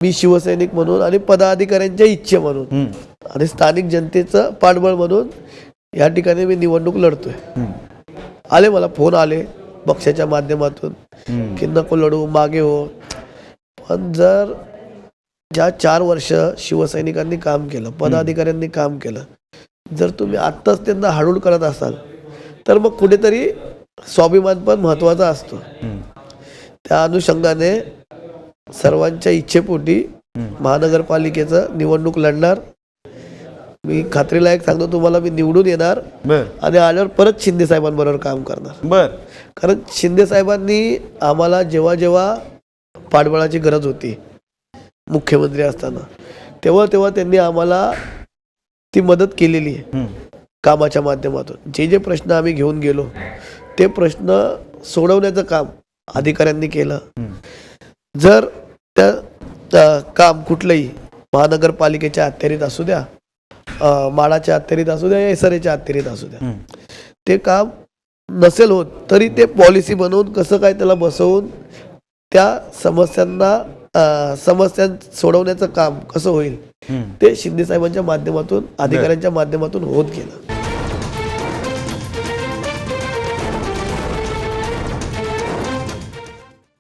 मी शिवसैनिक म्हणून आणि पदाधिकाऱ्यांच्या इच्छे म्हणून आणि स्थानिक जनतेचं पाठबळ म्हणून या ठिकाणी मी निवडणूक लढतोय. आले मला फोन आले पक्षाच्या माध्यमातून की नको लढू, मागे हो. पण जर ज्या 4 वर्ष शिवसैनिकांनी काम केलं, पदाधिकाऱ्यांनी काम केलं, जर तुम्ही आत्ताच त्यांना हाडूळ करत असाल तर मग कुठेतरी स्वाभिमान पण महत्वाचा असतो. त्या अनुषंगाने सर्वांच्या इच्छेपोटी महानगरपालिकेचं निवडणूक लढणार. मी खात्रीलायक सांगतो तुम्हाला, मी निवडून येणार आणि आल्यावर परत शिंदे साहेबांबरोबर काम करणार. कारण शिंदे साहेबांनी आम्हाला जेव्हा जेव्हा पाठबळाची गरज होती मुख्यमंत्री असताना, तेव्हा तेव्हा त्यांनी आम्हाला ती मदत केलेली आहे कामाच्या माध्यमातून. जे जे प्रश्न आम्ही घेऊन गेलो ते प्रश्न सोडवण्याचं काम अधिकाऱ्यांनी केलं. जर त्या काम कुठलंही महानगरपालिकेच्या अखत्यारीत असू द्या, माडाच्या अखत्यारीत असू द्या, एसआरएच्या अखत्यारीत असू द्या, ते काम नसेल होत तरी ते पॉलिसी बनवून कसं काय त्याला बसवून त्या समस्या सोडवण्याचं काम कसं होईल ते शिंदे साहेबांच्या माध्यमातून, अधिकाऱ्यांच्या माध्यमातून होत गेलं.